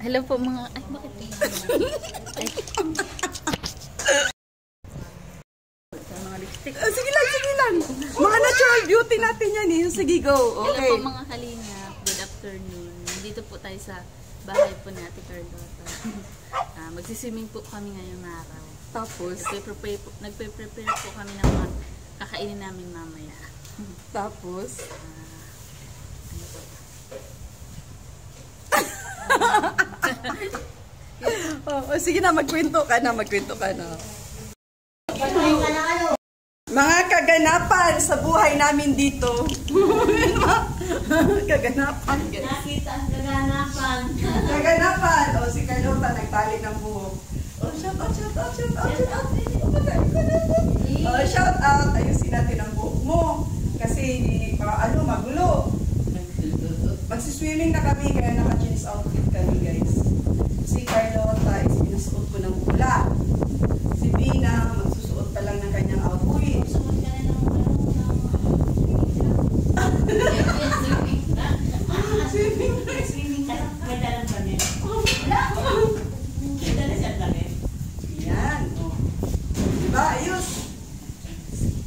Hello po mga... Ay, bakit? Ay. Mga lipstick. Sige lang, sige lang. Mga natural beauty natin yan eh. Sige, go. Okay. Hello po mga kalingap. Good afternoon. Dito po tayo sa bahay po ni Ate Carlota. Magsiswimming po kami ngayong araw. Tapos? Nagpe-prepare po kami ng mga kakainin namin mamaya. Tapos? Ano po? Sige na, magkwento ka na. Mga kaganapan sa buhay namin dito. Kaganapan. Nakita ang kaganapan. Kaganapan. O, si Carlota nagtali ng buhok. O, shout out. Ayusin natin ang buhok mo. Kasi, magulo. Magsiswimming na kami, kaya naka-jeans outfit kami, guys. Si Carlota is pinusuot ko ng pula. Si Bina, magsusuot pa lang ng kanyang outfit. Suot ka na ng swimming ka. May dalang ba niya? Wala. May dalang siya dami. Yan. O. Diba? Ayos.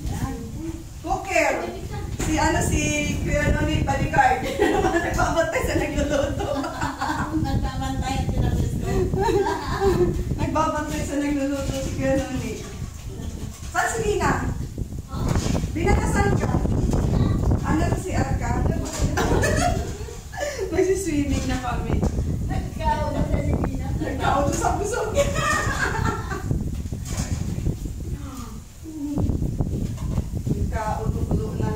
Yan. Cooker. Si Kuya Noni Bodyguard. Nagbabantay sa nagluluto. Nagbabantay at sinabisto. Nagbabantay sa nagluluto si Kuya Noni. Saan si Bina? Bina, nasaan ka? Ano si Arka? Magsiswimming na kami. Nagkao na sa Sibina. Nagkauto sa busog. Nagkauto na.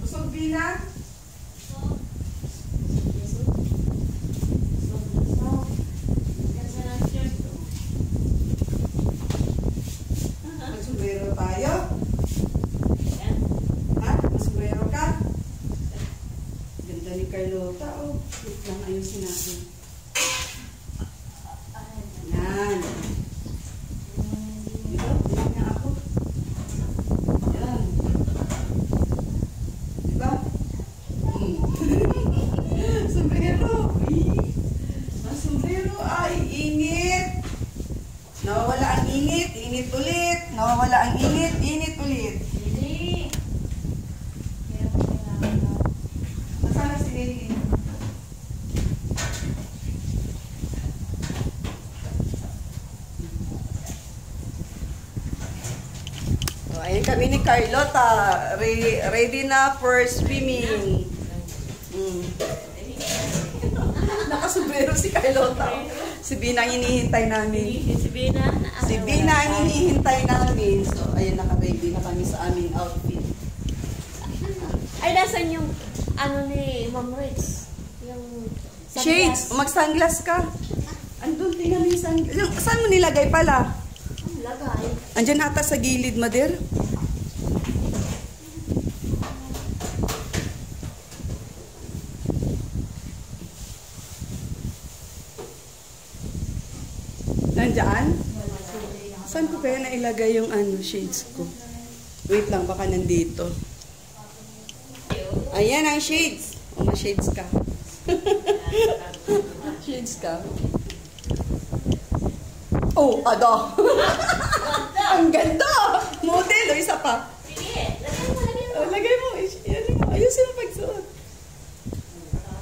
Busog, Bina? Magsumero tayo? Ha? Magsumero ka? Ganda ni Carlota. Oh, wait lang, ayusin natin. Yan. Dito, tingnan niya ako. Yan. Diba? Sombrero. Ang sombrero ay init. Nawawala ang init, init ulit. Nawawala ang init, init ulit. Hindi. Nasaan na si Lily? Oh, ayun kami ni Carlota. Ready na for swimming. Nakasumbrero si Carlota. Si Bina ang hinihintay namin. Si Bina. Si Bina ang hinihintay namin. So, ayun, naka-ready na kami sa aming outfit. Ay, nasan yung ano ni Ma'am Rich? Yung Shades, mag-sunglass ka. Andun, tingnan mo yung sunglass. Saan mo nilagay pala? Ang lagay. Andyan ata sa gilid, Mader. Nandyan? Saan ko kaya nailagay yung shades ko? Wait lang, baka nandito. Ayan ang shades. O, ma-shades ka. Shades ka. Oh, ada. Ang ganda. Model, o, isa pa. Sige, Lagay mo. Ayusin mo pagsuot.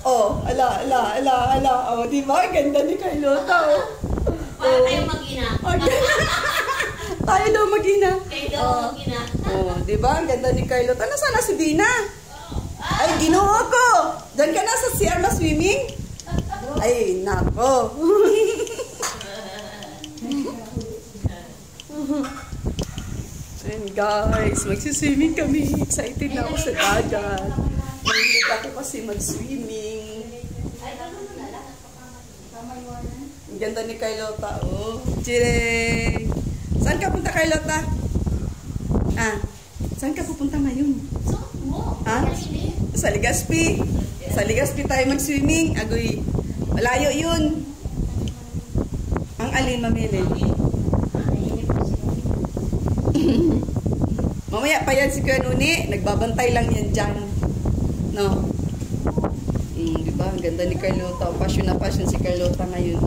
Oh, ala. Oh, di ba? Ganda ni Carlota, oh. para tayo mag-ina. Tayo daw mag-ina. Kayo daw mag-ina. Oh, di ba? Ang ganda ni Carlota. Nasaan na si Bina? Ay, ginoo ko. Diyan ka na sa CR swimming? Ay, nako. Ayun guys, magsiswimming kami. Excited na ako sa dagat. Mahilig ako kasi mag-swimming. Ang ganda ni Carlota, oh. Chireng! Saan ka punta, Carlota? Saan ka pupunta ngayon? Ha? Sa Legazpi. Sa Legazpi tayo mag-swimming. Agoy, malayo yun. Ang alin, mamili. Mamaya pa yan si Kuya Nuni. Nagbabantay lang yan dyan. No? Di ba? Ang ganda ni Carlota. Passion na passion si Carlota ngayon.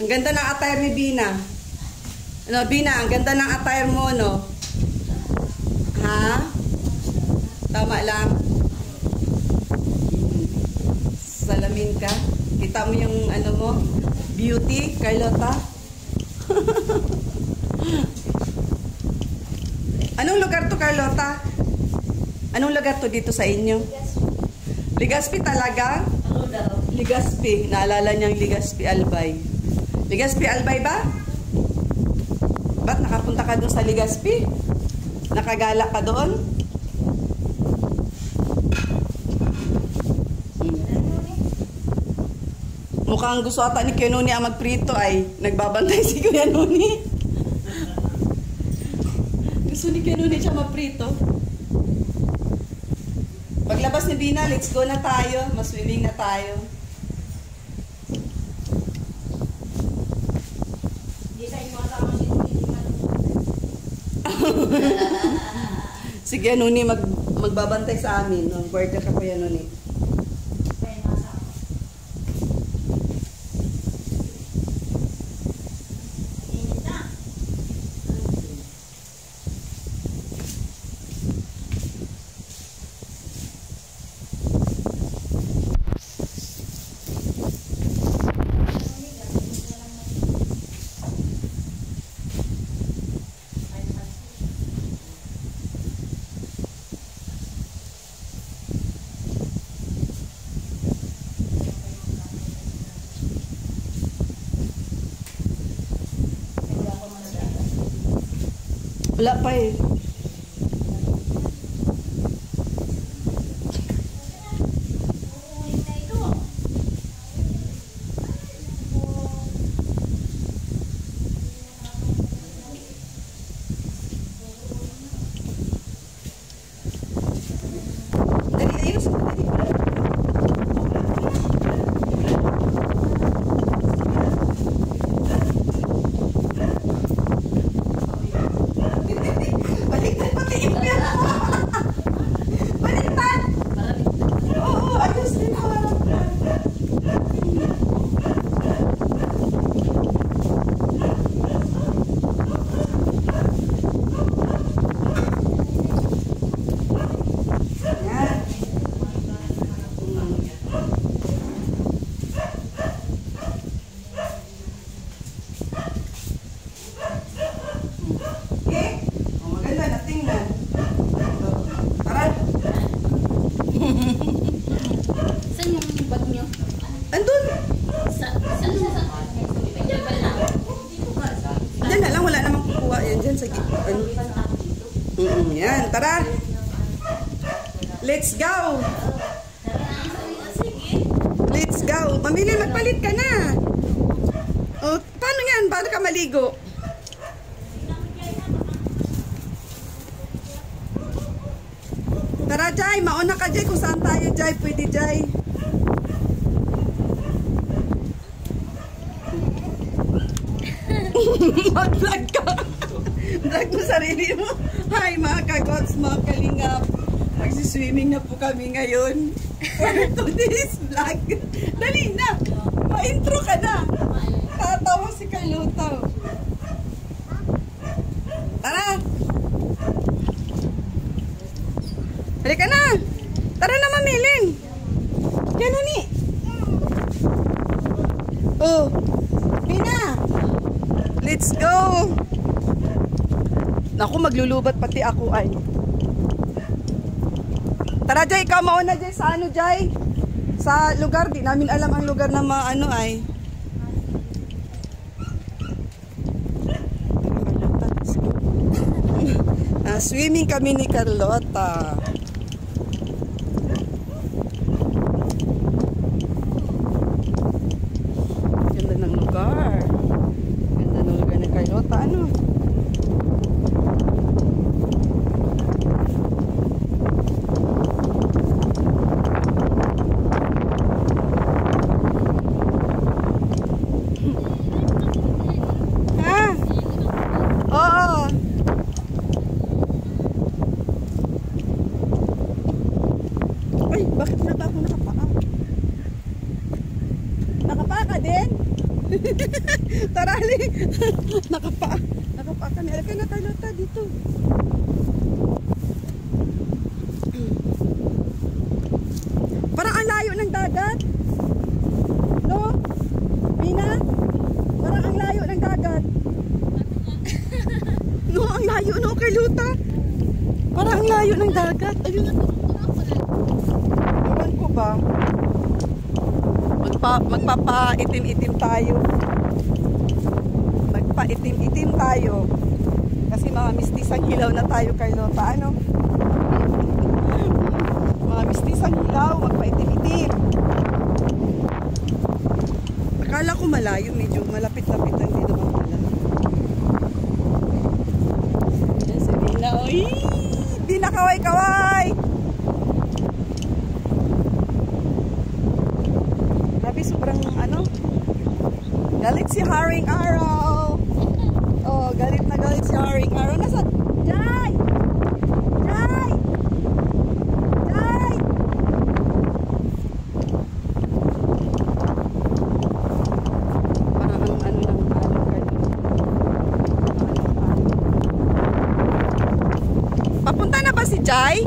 Ang ganda ng attire ni Bina. Ano, Bina, ang ganda ng attire mo, no? Ha? Tama lang. Salamin ka. Kita mo yung ano mo? Beauty, Carlota. Anong lugar to, Carlota? Anong lugar to dito sa inyo? Legazpi talaga? Legazpi. Naalala niyang Legazpi Albay. Legazpi Albay ba? Ba't nakapunta ka doon sa Legazpi? Nakagala ka doon? Mukhang gusto ata ni Kuya Nuni ang magprito ay nagbabantay si Kuya Nuni. Gusto ni Kuya Nuni siya magprito. Paglabas ni Bina, let's go na tayo. Mas-swimming na tayo. Si Kuya Nuni magbabantay sa amin. Mag-worker ka Kuya Nuni. Wala pa eh. Dali, ayos mo. Baliktad pati yung pera. Baliktad. Oo, ayos din harap. Yan. Okay? Oh, maganda na tingnan. Tara. Saan yung bag nyo? Andun. Saan siya sa... Iba lang. Diyan na lang, wala namang kukuha. Yan, dyan sa ano. Yan, tara. Let's go. Let's go. Mamili, magpalit ka na. O, paano yan? Paano ka maligo? Tara, Jai. Mauna ka, Jai. Kung saan tayo, Jai. Pwede, Jai. Mag-vlog ka. Vlog mo sarili mo. Hi, mga kagots, mga kalingap. Magsiswimming na po kami ngayon. For today's vlog. Dali na. Ma-intro ka na. Tatawa si Carlota. Tara. Halika na. Tara na, mamilin. Yan, Nuni. Oh. Bina. Let's go. Naku, maglulubat pati ako ay. Tara, Jai. Ikaw mauna, Jai. Sa ano, Jai? Sa lugar. Di namin alam ang lugar na maano ay. Swimming kami ni Carlota. Ganda ng lugar. Ganda ng lugar ni Carlota. Ano? Ha? Nakapaa ka din? Tarali. Nakapaa ka na. Alaka na, Carlota, dito. Parang ang layo ng dagat. No? Mina? Parang ang layo ng dagat. No, ang layo, no, Carlota? Parang ang layo ng dagat. Ayun na. Ewan ko ba? Magpapa-itim-itim tayo. Magpa-itim-itim tayo. Kasi mga mistisang hilaw na tayo, Carlota. Ano? Mga mistisang hilaw, magpa-itim-itim. Akala ko malayo, medyo malapit-lapit lang din naman pala. Yan si Mina. Uy! Di na kaway-kaway! Grabe, sobrang ano? Galit si Haring Araw! Oh, galit na galit si Haring Araw. Nasa? Jai! Jai! Jai! Parang ang ano ng ano kayo. Papunta na ba si Jai?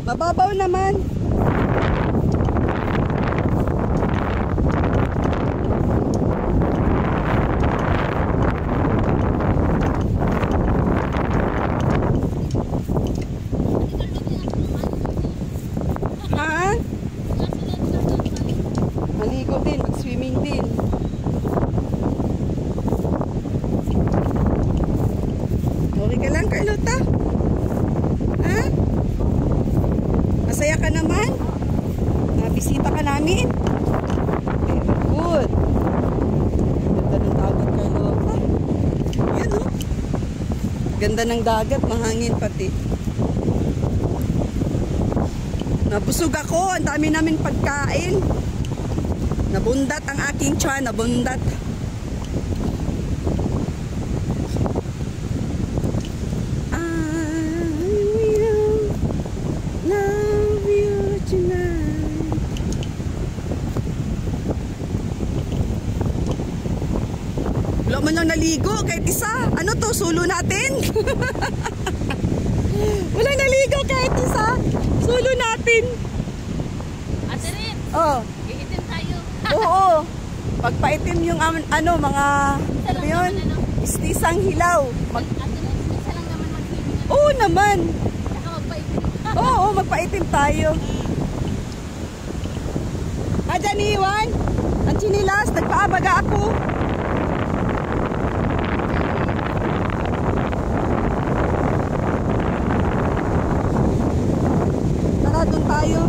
Mababaw naman. Ha? Maligo din, mag-swimming din. Okay ka lang, Carlota? Ha? Masaya ka naman? Nabisita ka namin? Very good. Ganda ng dagat, Carlota. Yan, oh. Ganda ng dagat, mahangin pati. Nabusog ako, ang dami namin pagkain. Nabundat ang aking tiyan, nabundat. Wala man lang naligo kahit isa. Ano to, sulo natin? Walang naligo kahit isa. Sulo natin. Ate Rin, Oh, iitim tayo. oo. Pagpaitim yung ano, mga ano yun? Istisang hilaw. Ate Rin, isa lang naman mag-swimming. Oo naman. Saka magpaitim. Oo, magpaitim tayo. Dyan iwan. Ang chinilas, nagpaabaga ako. Tara, doon tayo.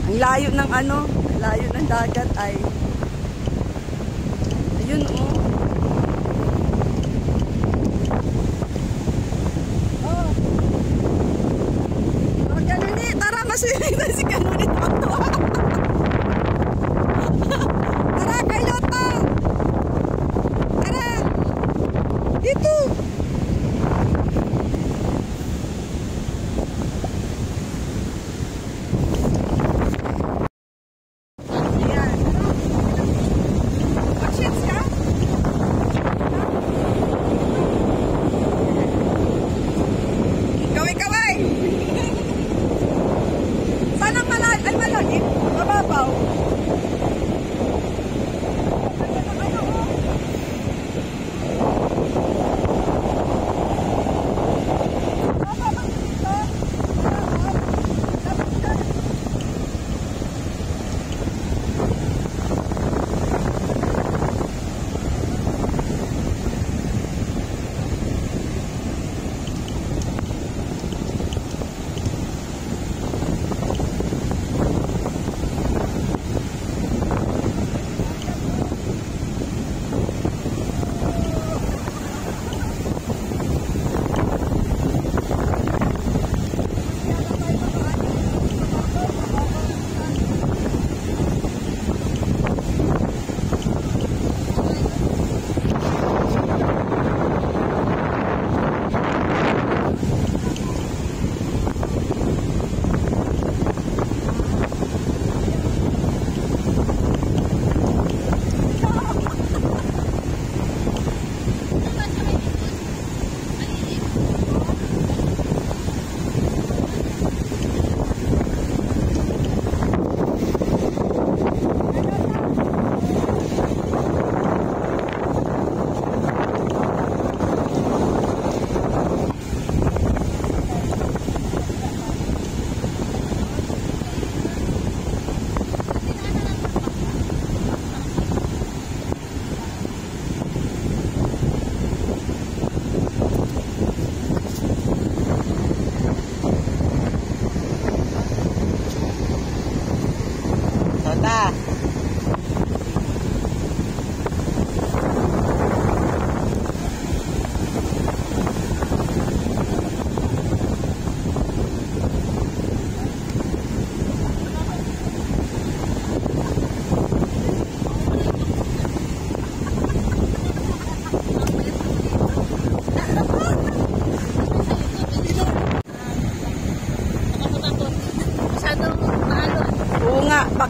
Ang layo ng ano, ang layo ng dagat ay ayun, oh. Oh. Oh, Kanuni, tara, maswimming na si Kanuni. Tara, Carlota. Tara. Dito. Ayan. Questions ka?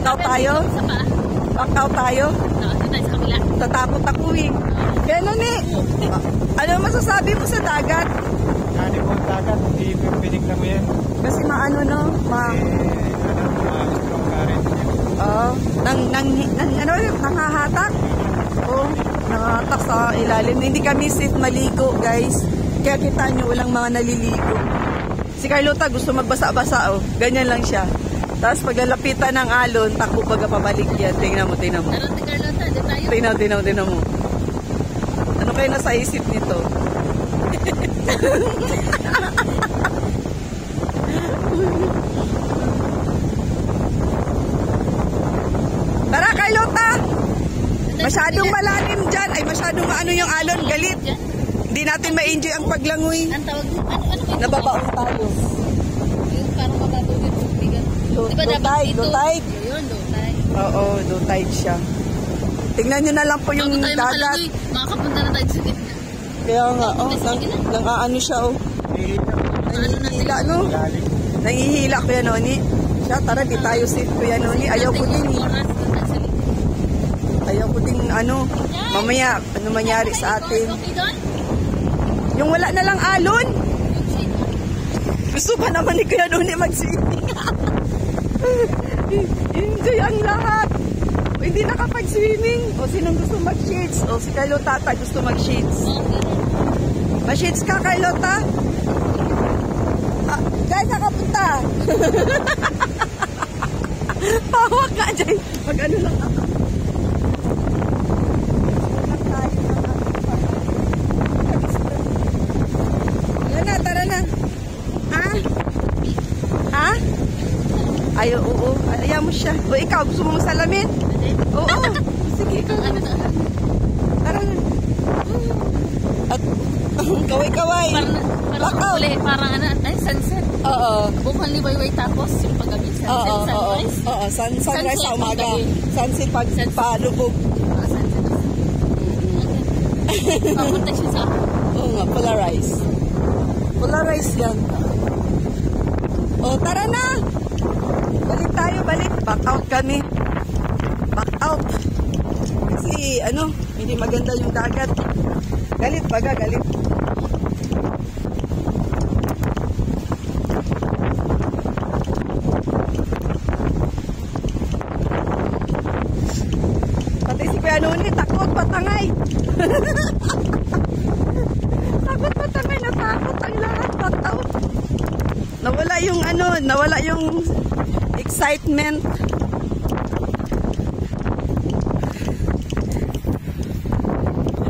out tayo? Sa paa. Back out tayo? Dito tayo sa kabila. Tatakot ako eh. Kaya nun eh, ano masasabi mo sa dagat? Ano po ang dagat, hindi po pinigla mo yan. Kasi maano no? Strong current yan. Oo. Nangahatak? Oo. Nangahatak sa ilalim. Hindi kami safe maligo, guys. Kaya kita nyo, walang mga naliligo. Si Carlota gusto magbasa-basa, oh. Ganyan lang siya. Tapos pag lalapitan ng alon, takbo baga pabalik yan. Tingnan mo, tingnan mo. Tara, Carlota, dito tayo. Tingnan mo. Ano kayo nasa isip nito? Tara, Carlota! Masyadong malalim dyan. Ay, masyadong maano yung alon. Galit. Hindi natin ma-enjoy ang paglangoy. Ang tawag, ano Nababaon tayo. yung parang mababaw yung tubigan. Low Diba dapat tide, dito? low tide. Yun, low tide. Oo, low tide siya. Tingnan nyo na lang po yung Bago tayo dagat. makalangoy, makakapunta na tayo sa gitna. Kaya nga, oh, nang-aano siya, oh. Nangihila, no? Lalim. Nangihila, Kuya Noni. Siya, tara, di tayo safe, Kuya Noni. Ayaw ko din, eh. Oras, doon tayo sa likod. Ayaw ko din, ano, mamaya, ano mangyari sa atin. Okay doon? Yung wala na lang alon. Yung shade. Gusto pa naman ni Kuya Noni mag-swimming. Enjoy ang lahat. O, hindi nakapag-swimming. O, sinong gusto mag-shades? O, si Carlota Tata gusto mag-shades. Okay. Ma-shades ka, Carlota? Ah, guys, nakapunta. Hawak ka dyan. Mag-ano lang ako. Yan na, tara na. Ha? Ha? Ay, oo. Ayaw mo siya. O, ikaw, gusto mo masalamin? Oo. Sige, ikaw. Ano to? Tara na. At, kaway-kaway. Parang uli, parang ano, ay, sunset. Oo. Bukang liwayway tapos yung paggabi, sunset, Oo, sunrise. oo. Sunrise Sunset sa umaga. paggabi. Sunset pag Sunset. palubog. Ah, sunset. Okay. Papunta siya sa Oo nga, polarize. Polarize yan. O, tara na! Balik tayo, balik. Back out kami. Back out. Kasi, ano, hindi maganda yung dagat. Galit baga, galit. Pati si Kuya Noni, takot patangay. Takot patangay, natakot ang lahat. Back out. Nawala yung ano, nawala yung excitement.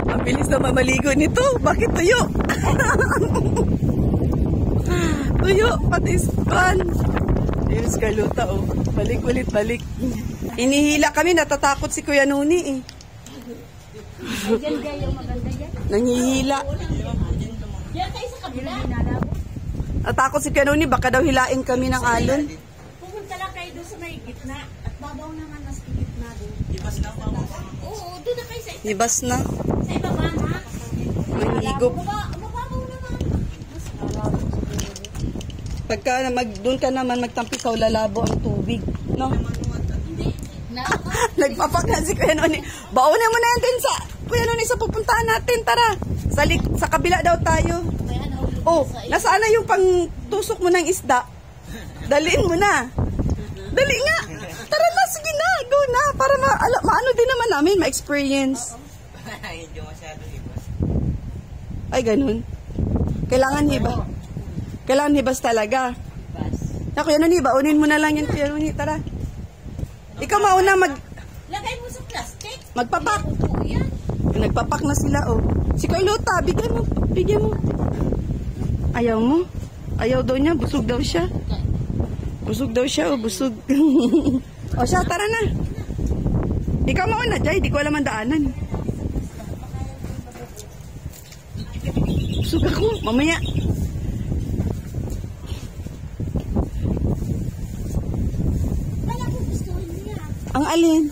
Ang bilis na mamaligo nito. Bakit tuyo? Tuyo, pati span. Ayun si Carlota, oh. Balik ulit, balik. Inihila kami, natatakot si Kuya Noni, eh. Nangihila. Yan tayo sa kabila. Natakot si Kuya Noni, baka daw hilain kami ng alon. Pumunta lang kayo doon sa may gitna. At babaw naman mas gitna doon. Oo, doon na kayo sa Hibas na. sa ibaba na. Manghigop. Mababaw naman. Pagka doon ka naman magtampikaw, lalabo ang tubig. No? Nagpapak na si Kuya Noni. Baunin mo na yan din sa Kuya Noni sa pupuntahan natin. Tara. Sa kabila daw tayo. Oh, nasaan na yung pangtusok mo ng isda? Daliin mo na. Dali nga. Tara na, sige na. Go na. Para maano din naman namin, ma-experience. Ay, ganun. Kailangan hibas. Kailangan hibas talaga. Na, Kuya Noni, baunin mo na lang yan, Kuya Noni. Tara. Ikaw mauna Lagay mo sa plastic. magpapak. Oo, yan. Nagpapak na sila, oh. Si Carlota, bigyan mo. Bigyan mo. Ayaw mo? Ayaw daw niya. Busog daw siya. Busog daw siya, oh. Busog. O siya, tara na. Ikaw mauna, Jay. Di ko alam ang daanan. Busog ako. Mamaya. Wala ko gusto niya. Ang alin?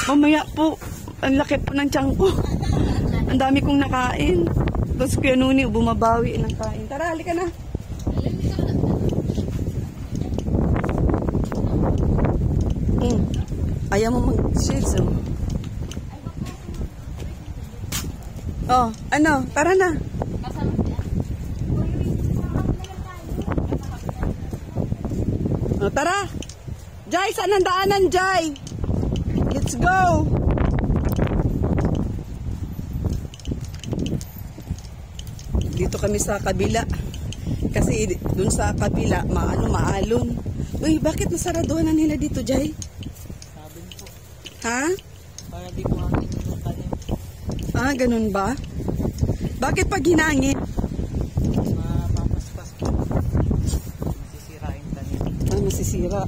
Mamaya po. Ang laki po ng tiyan ko. Ang dami kong nakain. Tapos Kuya Noni, bumabawi ng kain. Tara, halika na. Ayaw mo mag-shields, oh. Oh, ano? Tara na. Oh, tara. Jai, saan ang daanan, Jai? Let's go. Dito kami sa kabila. Kasi dun sa kabila, maalon. Uy, bakit nasaraduhan na nila dito, Jai? Sabi po. Ha? Para di mo akin yung tanim. Ah, ganun ba? Bakit pag hinangin? Mapapaspas po. Masisira yung tanim. Ah, masisira.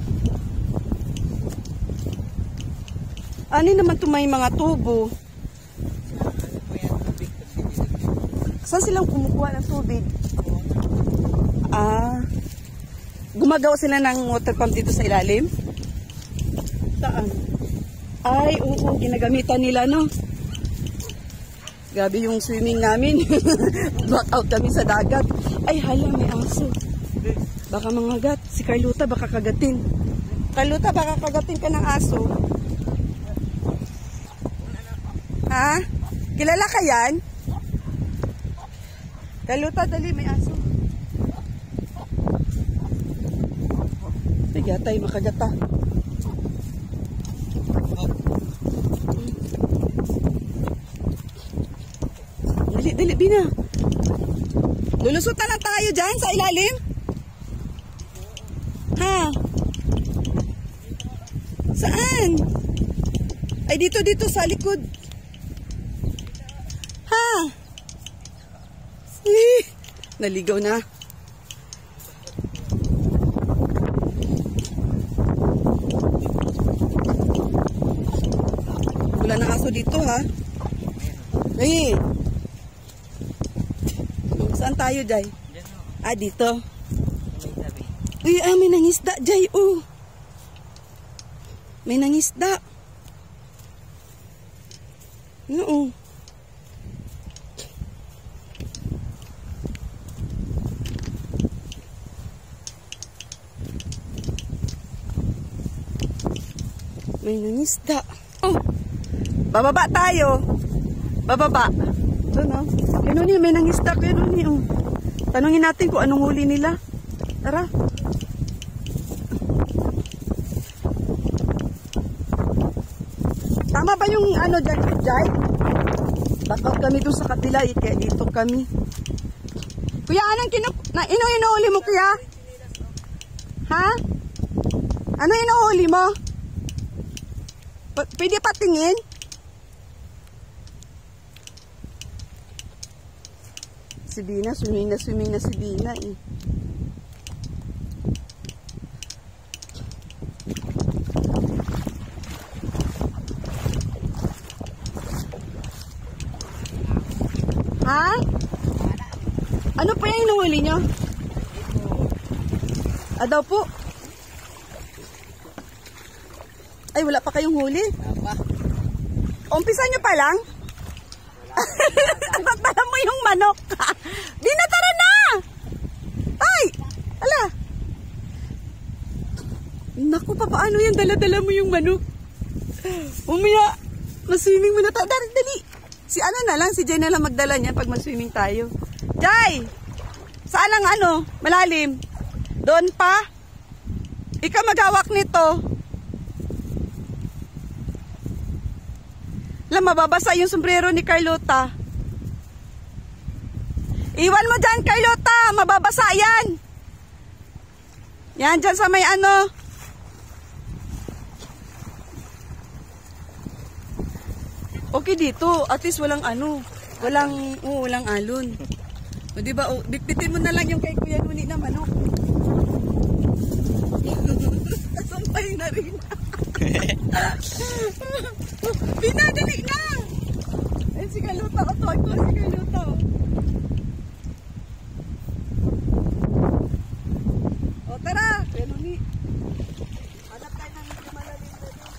Ano naman ito may mga tubo? Ano po yan, tubig pag dinilig. Saan silang kumukuha ng tubig? Ah, gumagawa sila ng water pump dito sa ilalim? Saan? Ay, oo, ginagamitan nila, no? Grabe yung swimming namin. Back out kami sa dagat. Ay, hala, may aso. Baka mangagat. Si Carlota baka kagatin. Carlota, baka kagatin ka ng aso. Ha? Kilala ka yan? Carlota, dali, may aso. Sige, tay, makagata. Dali, Bina. Lulusot na lang tayo dyan sa ilalim. Ha? Saan? Ay, dito sa likod. Ha? Naligaw na. Wala na aso dito, ha? Ay. Saan tayo, Jai? Diyan o. Ah, dito. May tabi. Uy, may nangisda, Jai, oh. May nangisda. Oo. May nangisda. Oh. Bababa tayo. Bababa. Doon, oh. Kaya ni, may nangisda. Kaya ni, oh. Tanungin natin kung anong huli nila. Tara. Tama ba yung ano dyan, Jai? Back out kami doon sa kabila, eh. Kaya dito kami. Kuya, anong inuhuli mo, kuya? Ha? Ano inuhuli mo? Pwede patingin? Si Bina, swimming na si Bina, eh. Ha? Ano pa yung inuhuli nyo? Ah, daw po? Ay, wala pa kayong huli? Umpisa nyo pa lang? Tatala mo yung manok. Di na, tara na! Ay! Ala! Naku, paano yan? Dala-dala mo yung manok. Umaya, maswimming mo na tayo. Dali! Si ano na lang, si Jay na lang magdala niya pag mag-swimming tayo. Jay! Saan ang ano? Malalim? Doon pa? Ikaw maghawak nito. Alam, mababasa yung sombrero ni Carlota. Iwan mo dyan, Carlota. Mababasa yan. Yan, dyan sa may ano. Okay dito. At least walang ano. Walang alon. O diba, bitbitin mo na lang yung kay Kuya Nuni na manok. Nasumpay na rin. Pinadali na! Ay, si Carlota. Ito, si Carlota. O, tara! Pero ni, hanap tayo ng medyo malalim na din.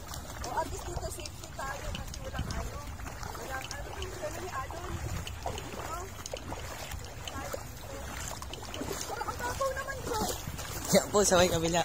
O, at least dito safety tayo kasi walang ano. Walang ano. Pero ni alon. O, tayo dito. Pero ang tapaw naman ko. Yan po, sa may kabila.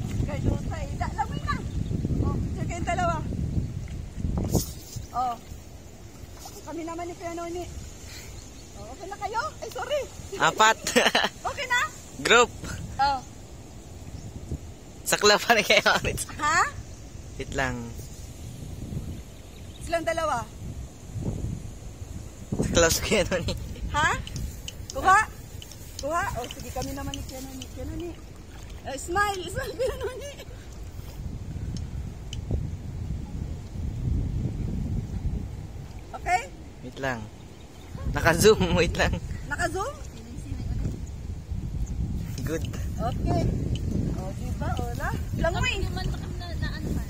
Oh. Kami naman ni Kuya Noni. Oh, okay na kayo? Ay, sorry. 4. Okay na? Group. Oh. Sakla pa rin kayo. Ha? Wait lang. Silang dalawa. Close ko yan ni. Ha? Kuha? Kuha? Oh, sige, kami naman ni Kuya Noni. Kuya Noni. Smile! Smile, Kuya Noni. Okay? Wait lang. Naka-zoom. Wait lang. Naka-zoom? Good. Okay. O, diba? Ola. Langoy. naman baka na ano ba?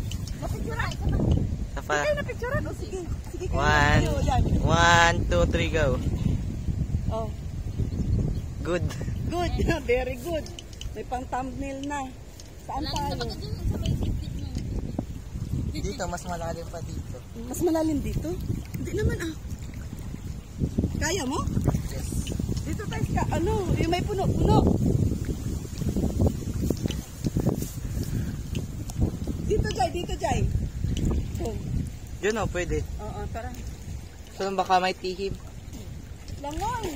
Napicturan. Isa pa. Sige, napicturan. O, sige. Sige kayo. 1, 2, 3, go. Oh, Good. good. Very good. May pang thumbnail na. Saan tayo? Sa may sipit mo. Dito, mas malalim pa dito. Mas malalim dito? Hindi naman ah. Kaya mo? Yes. Dito tayo ka. Ano? Yung may puno-puno. Dito, Jai. Dito, Jai. Oh. Yun o, pwede. Oo, tara. So, baka may tihim. Langoy.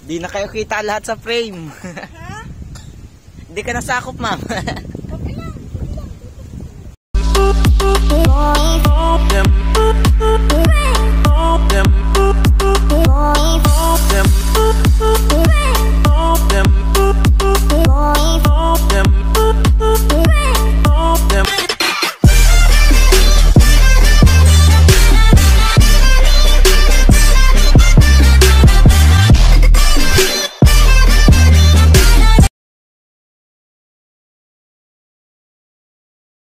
Di na kayo kita lahat sa frame. Ha? Hindi ka nasakop, ma'am. Okay lang. Okay lang.